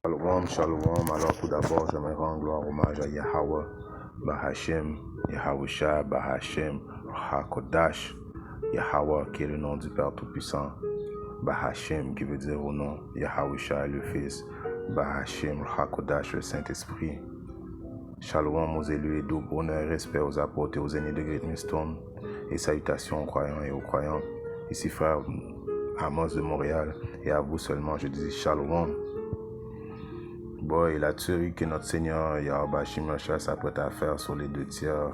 Shalom, shalom. Alors tout d'abord, j'aimerais rendre gloire hommage à Yahweh, Bahashem, Yahweh Bahashem, Hakodash, Yahweh qui est le nom du Père Tout-Puissant, Bahashem qui veut dire au nom, Yahweh le Fils, Bahashem, Hakodash le Saint-Esprit. Shalom aux élus et double honneur et respect aux apôtres et aux aînés de Great Millstone, et salutations aux croyants et aux croyantes. Ici frère Amos de Montréal, et à vous seulement je dis Shalom. Bon, et la tuerie que notre Seigneur Yahweh Shimashah s'apprête à faire sur les 2 tiers,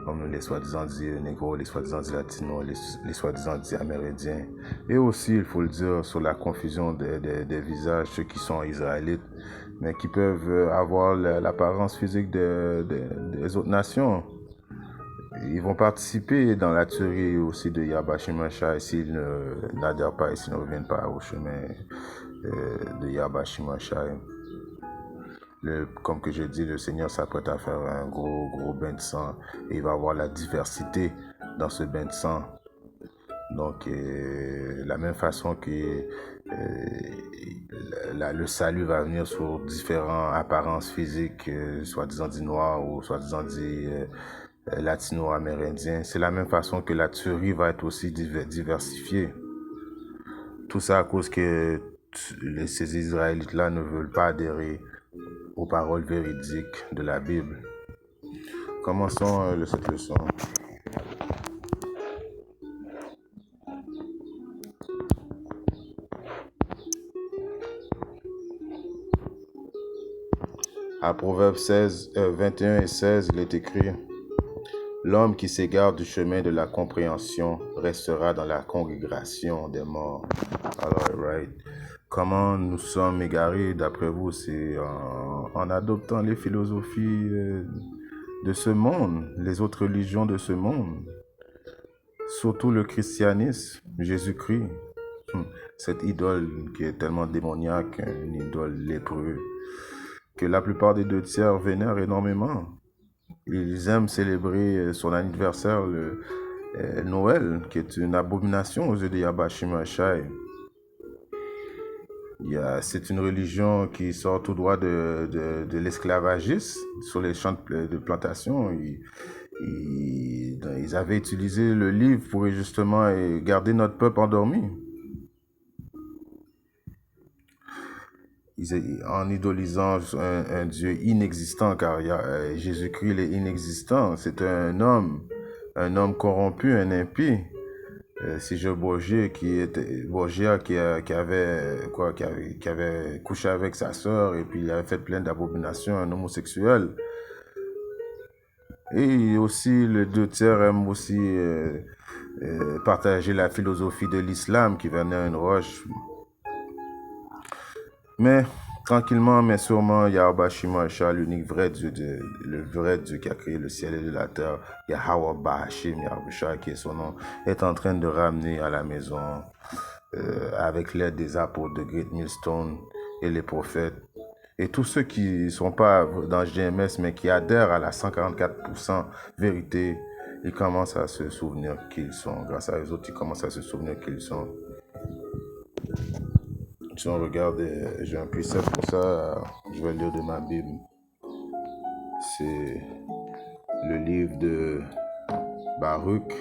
comme les soi-disant dits négros, les soi-disant dits latinos, les soi-disant dits amérindiens. Et aussi, il faut le dire, sur la confusion des visages, ceux qui sont israélites, mais qui peuvent avoir l'apparence physique des autres nations. Ils vont participer dans la tuerie aussi de Yahweh Shimashah s'ils n'adhèrent pas et s'ils ne reviennent pas au chemin de Yahweh Shimashah. Comme que je dis, le Seigneur s'apprête à faire un gros bain de sang et il va avoir la diversité dans ce bain de sang. Donc, la même façon que le salut va venir sur différentes apparences physiques, soi-disant dit noirs ou soi-disant dit latino-amérindiens, c'est la même façon que la tuerie va être aussi diversifiée. Tout ça à cause que ces Israélites-là ne veulent pas adhérer aux paroles véridiques de la Bible. Commençons cette leçon. À Proverbes 21 et 16, il est écrit « L'homme qui s'égare du chemin de la compréhension restera dans la congrégation des morts. » Alors, right. Comment nous sommes égarés, d'après vous, c'est en adoptant les philosophies de ce monde, les autres religions de ce monde, surtout le christianisme, Jésus-Christ, cette idole qui est tellement démoniaque, une idole lépreuse, que la plupart des 2 tiers vénèrent énormément. Ils aiment célébrer son anniversaire, Noël, qui est une abomination aux yeux de Yahweh Shimashah. C'est une religion qui sort tout droit de l'esclavagisme sur les champs de plantation. Ils avaient utilisé le livre pour justement garder notre peuple endormi. En idolisant un Dieu inexistant, car Jésus-Christ il est inexistant. C'est un homme corrompu, un impie. Si je Borgia qui avait couché avec sa sœur et puis il avait fait plein d'abominations, un homosexuel. Et aussi les 2 tiers aiment aussi partager la philosophie de l'islam qui venait à une roche. Mais tranquillement, mais sûrement, Yahweh Shimashah, l'unique vrai Dieu, le vrai Dieu qui a créé le ciel et la terre, Yahweh Bahashem, Yahweh qui est son nom, est en train de ramener à la maison, avec l'aide des apôtres de Great Millstone et les prophètes, et tous ceux qui ne sont pas dans GMS, mais qui adhèrent à la 144% vérité, ils commencent à se souvenir qu'ils sont. Grâce à eux autres, ils commencent à se souvenir qu'ils sont. Si on regarde, j'ai un précepte pour ça, je vais lire de ma Bible. C'est le livre de Baruch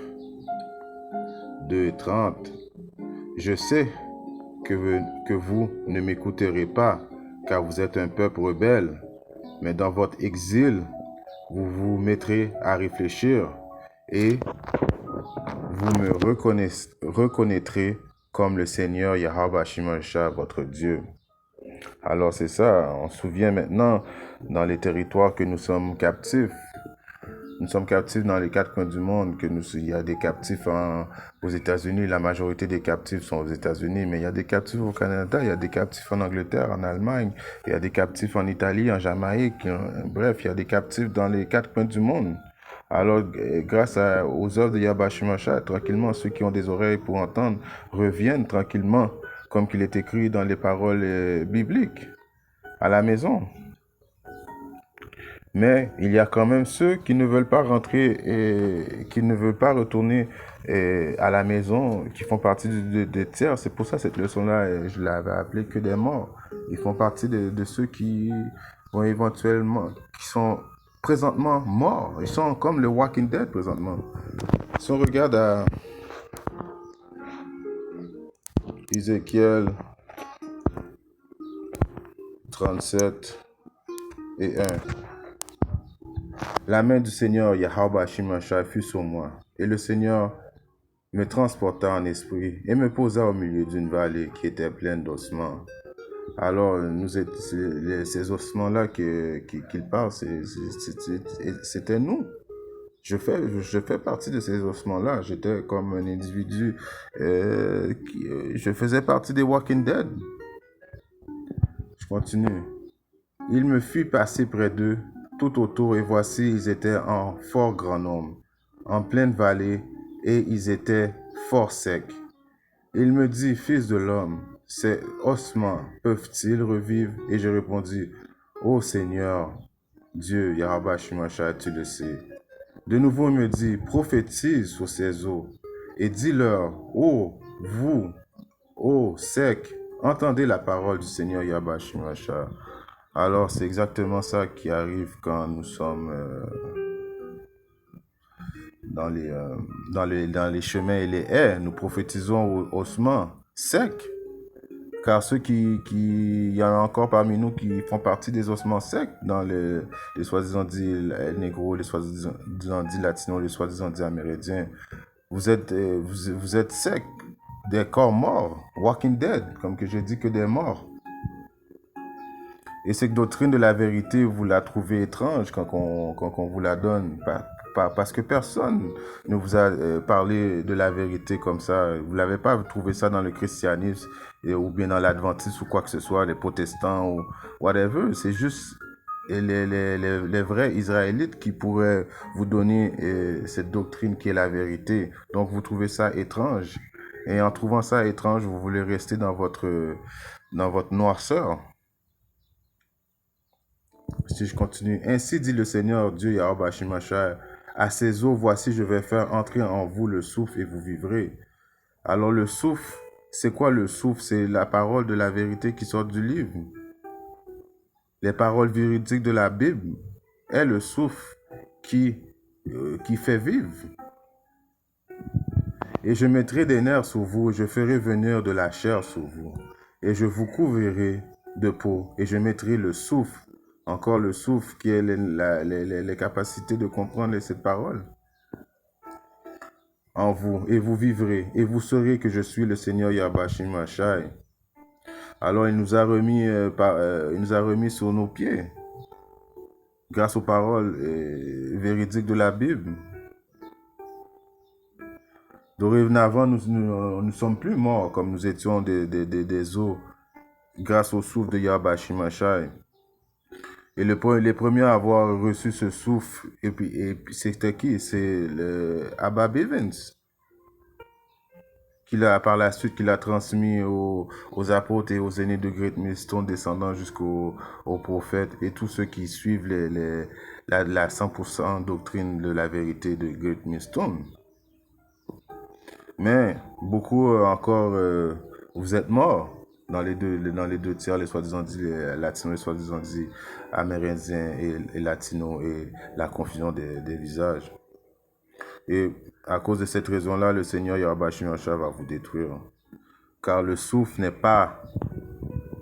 2:30. Je sais que vous ne m'écouterez pas, car vous êtes un peuple rebelle, mais dans votre exil, vous vous mettrez à réfléchir et vous me reconnaîtrez comme le Seigneur Yahweh Shimashah, votre Dieu. Alors c'est ça, on se souvient maintenant dans les territoires que nous sommes captifs. Nous sommes captifs dans les 4 coins du monde, il y a des captifs aux États-Unis, la majorité des captifs sont aux États-Unis, mais il y a des captifs au Canada, il y a des captifs en Angleterre, en Allemagne, il y a des captifs en Italie, en Jamaïque, bref, il y a des captifs dans les 4 coins du monde. Alors, grâce aux œuvres de Yahweh Shimashah, tranquillement, ceux qui ont des oreilles pour entendre reviennent tranquillement, comme qu'il est écrit dans les paroles bibliques, à la maison. Mais il y a quand même ceux qui ne veulent pas rentrer et qui ne veulent pas retourner à la maison, qui font partie des tiers. C'est pour ça cette leçon-là, je l'avais appelée que des morts. Ils font partie de ceux qui vont éventuellement, qui sont présentement morts. Ils sont comme le Walking Dead présentement. Si on regarde à Ézéchiel 37 et 1. La main du Seigneur Yahweh Shimashai fut sur moi, et le Seigneur me transporta en esprit et me posa au milieu d'une vallée qui était pleine d'ossements. Alors, ces ossements-là qu'il parle, c'était nous. Je fais partie de ces ossements-là. J'étais comme un individu. Je faisais partie des Walking Dead. Je continue. Il me fit passer près d'eux, tout autour, et voici, ils étaient en fort grand nombre, en pleine vallée, et ils étaient fort secs. Il me dit, Fils de l'homme, ces ossements peuvent-ils revivre? Et je répondis, Ô Seigneur, Dieu, Yahweh Shimashai, tu le sais. De nouveau, il me dit, prophétise sur ces eaux, et dis-leur, ô vous, ô secs, entendez la parole du Seigneur Yahweh Shimashai. Alors, c'est exactement ça qui arrive quand nous sommes dans les chemins et les haies. Nous prophétisons aux ossements secs. Car il y en a encore parmi nous qui font partie des ossements secs dans les soi-disant dit négro, les soi-disant dit latinos, les soi-disant dit amérindiens. Vous êtes secs, des corps morts, walking dead, comme que je dis que des morts. Et cette doctrine de la vérité, vous la trouvez étrange quand on vous la donne. Parce que personne ne vous a parlé de la vérité comme ça. Vous l'avez pas trouvé ça dans le christianisme ou bien dans l'adventisme ou quoi que ce soit, les protestants ou whatever. C'est juste les vrais Israélites qui pourraient vous donner cette doctrine qui est la vérité. Donc vous trouvez ça étrange. Et en trouvant ça étrange, vous voulez rester dans votre noirceur. Si je continue, ainsi dit le Seigneur Dieu Yahweh Shimashai, à ces eaux, voici, je vais faire entrer en vous le souffle et vous vivrez. Alors le souffle, c'est quoi le souffle? C'est la parole de la vérité qui sort du livre. Les paroles véridiques de la Bible est le souffle qui fait vivre. Et je mettrai des nerfs sur vous, je ferai venir de la chair sur vous, et je vous couvrirai de peau, et je mettrai le souffle, encore le souffle qui est les capacités de comprendre cette parole en vous, et vous vivrez, et vous saurez que je suis le Seigneur Yahweh Shimashai. Alors il nous a remis sur nos pieds, grâce aux paroles véridiques de la Bible. Dorénavant, nous ne sommes plus morts comme nous étions des eaux, grâce au souffle de Yahweh Shimashai. Et les premiers à avoir reçu ce souffle, et puis c'était qui? C'est Abba Bivens, par la suite, qu'il a transmis aux apôtres et aux aînés de Great Millstone, descendant jusqu'aux prophètes et tous ceux qui suivent la 100% doctrine de la vérité de Great Millstone. Mais beaucoup encore, vous êtes morts dans les deux tiers, les soi-disant dit latinos, les soi-disant dit amérindiens et latinos, et la confusion des visages. Et à cause de cette raison-là, le Seigneur Yahweh Shimashai va vous détruire. Car le souffle n'est pas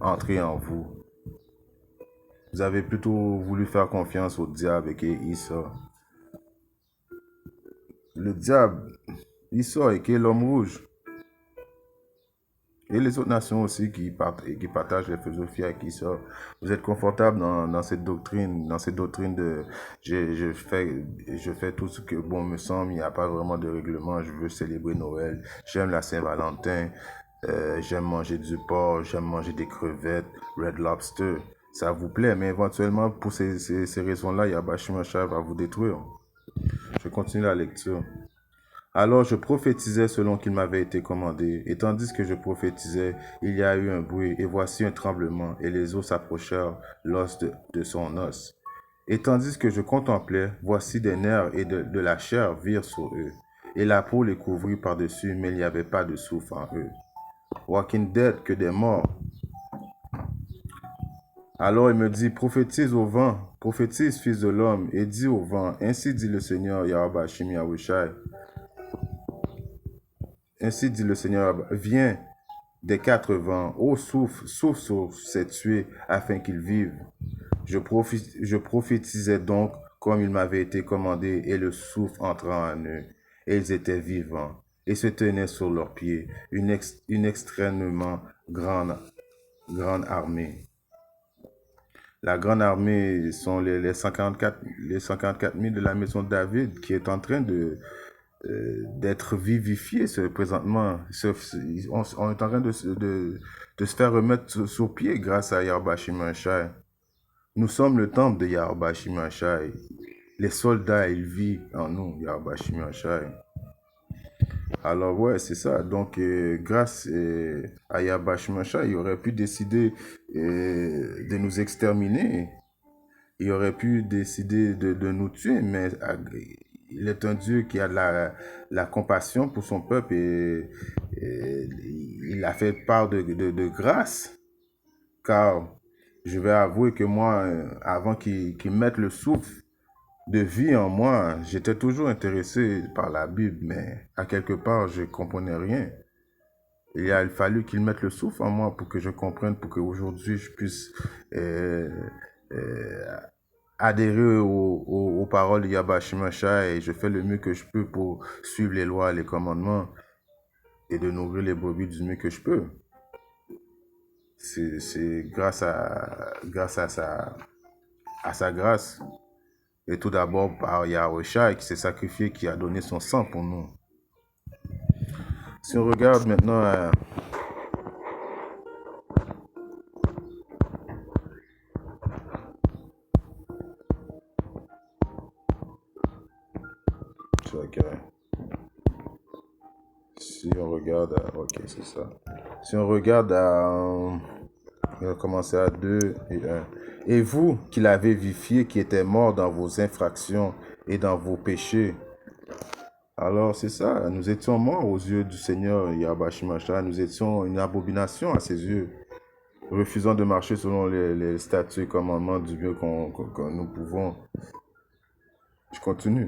entré en vous. Vous avez plutôt voulu faire confiance au diable et Issa. Le diable, Issa et qui est l'homme rouge. Et les autres nations aussi qui partagent les philosophies avec Issa. Vous êtes confortable dans cette doctrine, de je fais tout ce que bon me semble, il n'y a pas vraiment de règlement, je veux célébrer Noël, j'aime la Saint-Valentin, j'aime manger du porc, j'aime manger des crevettes, Red Lobster. Ça vous plaît, mais éventuellement, pour ces raisons-là, Yahweh Shimashai va vous détruire. Je continue la lecture. Alors je prophétisais selon qu'il m'avait été commandé, et tandis que je prophétisais, il y a eu un bruit, et voici un tremblement, et les os s'approchèrent, l'os de son os. Et tandis que je contemplais, voici des nerfs et de la chair virent sur eux, et la peau les couvrit par-dessus, mais il n'y avait pas de souffle en eux. Walking dead que des morts. Alors il me dit, prophétise au vent, prophétise, fils de l'homme, et dis au vent, ainsi dit le Seigneur Yahweh Shim Yahushai. Ainsi dit le Seigneur, viens des quatre vents, ô souffle, souffle sur ces tués, afin qu'ils vivent. Je prophétisais donc comme il m'avait été commandé, et le souffle entra en eux, et ils étaient vivants, et se tenaient sur leurs pieds, une extrêmement grande armée. La grande armée sont les 144 000 de la maison de David qui est en train d'être vivifié présentement. On est en train de se faire remettre sur pied grâce à Yahweh Shimashai. Nous sommes le temple de Yahweh Shimashai. Les soldats, ils vivent en nous, Yahweh Shimashai. Alors ouais, c'est ça. Donc grâce à Yahweh Shimashai, il aurait pu décider de nous exterminer. Il aurait pu décider de nous tuer, mais il est un Dieu qui a de la compassion pour son peuple et il a fait part de grâce. Car je vais avouer que moi, avant qu'il mette le souffle de vie en moi, j'étais toujours intéressé par la Bible, mais à quelque part, je ne comprenais rien. Il a fallu qu'il mette le souffle en moi pour que je comprenne, pour qu'aujourd'hui je puisse adhérer aux paroles de Yahweh Shimashai et je fais le mieux que je peux pour suivre les lois et les commandements et de nourrir les brebis du mieux que je peux. C'est grâce à sa grâce. Et tout d'abord par Yahushua qui s'est sacrifié, qui a donné son sang pour nous. Si on regarde maintenant si on regarde ok, c'est ça. Si on regarde on va commencer à 2 et 1. Et vous qui l'avez vivifié, qui était mort dans vos infractions et dans vos péchés. Alors c'est ça, nous étions morts aux yeux du Seigneur Yahweh Shimashai, nous étions une abomination à ses yeux, refusant de marcher selon les statuts et commandements du mieux que nous pouvons. Je continue.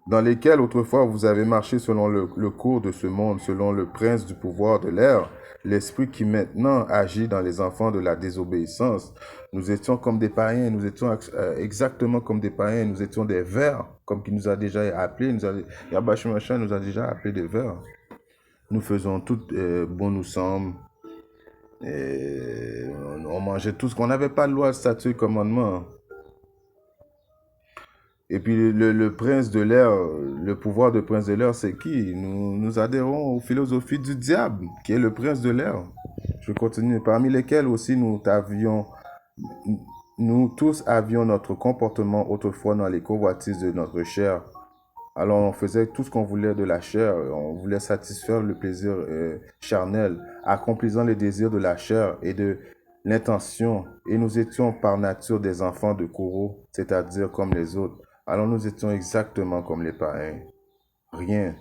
Dans lesquels autrefois vous avez marché selon le cours de ce monde, selon le prince du pouvoir de l'air, l'esprit qui maintenant agit dans les enfants de la désobéissance. Nous étions comme des païens, nous étions exactement comme des païens, nous étions des vers, comme qui nous a déjà appelés, Yahweh Shimashai nous a déjà appelés des vers. Nous faisons tout bon nous semble, on mangeait tout ce qu'on n'avait pas de loi, statut, commandement. Et puis le prince de l'air, le pouvoir de prince de l'air, c'est qui? Nous adhérons aux philosophies du diable, qui est le prince de l'air. Je continue. Parmi lesquels aussi nous tous avions notre comportement autrefois dans les convoitises de notre chair. Alors on faisait tout ce qu'on voulait de la chair, on voulait satisfaire le plaisir charnel, accomplissant les désirs de la chair et de l'intention. Et nous étions par nature des enfants de Koro, c'est-à-dire comme les autres. Alors nous étions exactement comme les païens. Rien.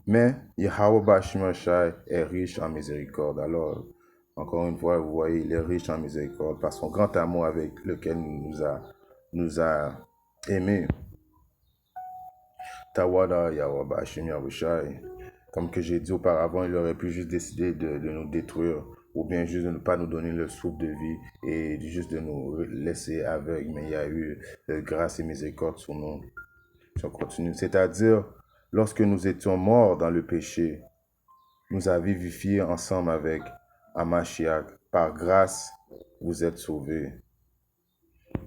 Mais Yahweh Shimashai est riche en miséricorde. Alors, encore une fois, vous voyez, il est riche en miséricorde par son grand amour avec lequel nous a aimés. Tawada Yahweh Shim Yahushai. Comme que j'ai dit auparavant, il aurait pu juste décider de nous détruire ou bien juste de ne pas nous donner le souffle de vie et juste de nous laisser aveugles. Mais il y a eu grâce et miséricorde sur nous. Si on continue, c'est-à-dire, lorsque nous étions morts dans le péché, nous a vivifiés ensemble avec Hamashiach. Par grâce, vous êtes sauvés.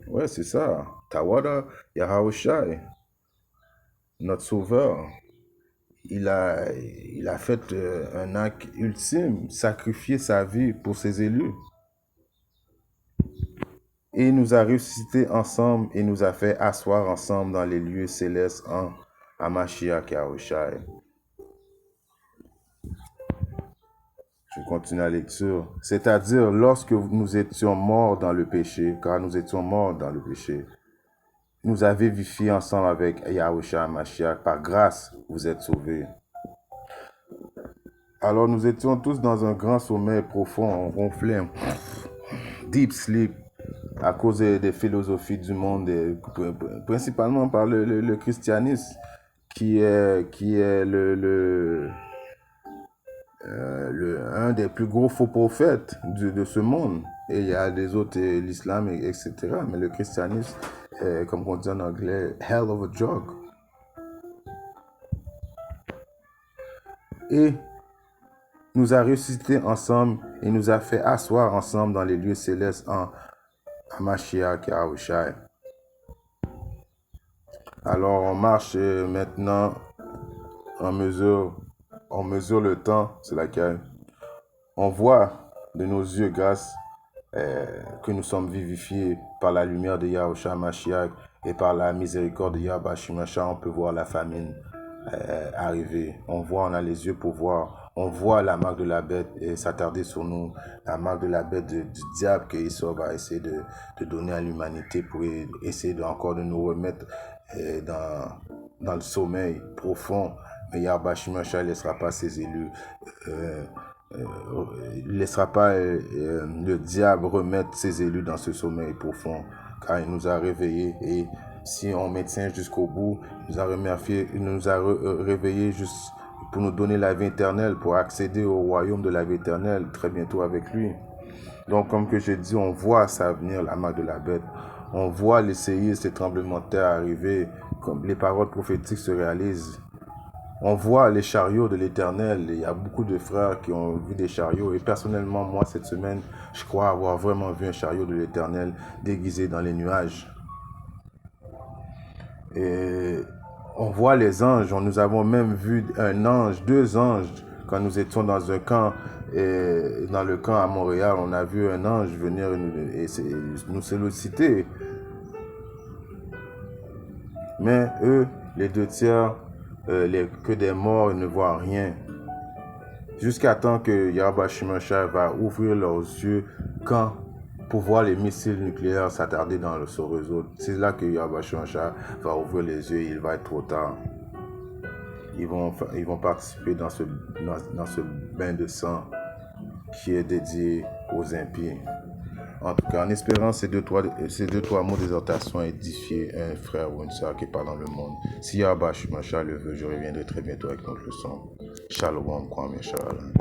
Ouais, c'est ça. Tawada Yahushai, notre sauveur. Il a fait un acte ultime, sacrifié sa vie pour ses élus. Et il nous a ressuscités ensemble et nous a fait asseoir ensemble dans les lieux célestes en Hamashiach Yahushai. Je continue la lecture. C'est-à-dire, lorsque nous étions morts dans le péché, car nous étions morts dans le péché, nous a vivifiés ensemble avec Yahushua Mashiach. Par grâce, vous êtes sauvés. Alors nous étions tous dans un grand sommeil profond, on ronflait, deep sleep, à cause des philosophies du monde, principalement par le christianisme, qui est un des plus gros faux prophètes de ce monde. Et il y a des autres, l'islam, etc. Mais le christianisme, comme on dit en anglais, hell of a joke. Et nous a ressuscité ensemble et nous a fait asseoir ensemble dans les lieux célestes en Mashiach et Yahushua. Alors on marche maintenant on mesure le temps sur lequel on voit de nos yeux grâce que nous sommes vivifiés par la lumière de Yahushua Mashiach et par la miséricorde de Yahweh Shimashah. On peut voir la famine arriver. On a les yeux pour voir. On voit la marque de la bête s'attarder sur nous, la marque de la bête du diable que Esau va essayer de donner à l'humanité pour essayer encore de nous remettre dans le sommeil profond. Mais Yahweh Shimashah ne laissera pas ses élus, il ne laissera pas le diable remettre ses élus dans ce sommeil profond, car il nous a réveillés. Et si on maintient jusqu'au bout, il nous a réveillés juste pour nous donner la vie éternelle, pour accéder au royaume de la vie éternelle très bientôt avec lui. Donc, comme que j'ai dit, on voit ça venir, la marque de la bête. On voit les séismes, ces tremblements de terre arriver, comme les paroles prophétiques se réalisent. On voit les chariots de l'Éternel. Il y a beaucoup de frères qui ont vu des chariots. Et personnellement, moi, cette semaine, je crois avoir vraiment vu un chariot de l'Éternel déguisé dans les nuages. Et on voit les anges. Nous avons même vu un ange, 2 anges, quand nous étions dans un camp. Et dans le camp à Montréal, on a vu un ange venir nous solliciter. Mais eux, les 2 tiers, que des morts, ils ne voient rien. Jusqu'à temps que Yahweh Shimashah va ouvrir leurs yeux pour voir les missiles nucléaires s'attarder dans ce réseau. C'est là que Yahweh Shimashah va ouvrir les yeux et il va être trop tard. Ils vont participer dans ce bain de sang qui est dédié aux impies. En tout cas, en espérant ces deux, trois mots d'exhortation édifier un frère ou une soeur qui est pas dans le monde. Si Yahweh Shimashah le veut, je reviendrai très bientôt avec notre leçon. Shalom, Kwame Shalom.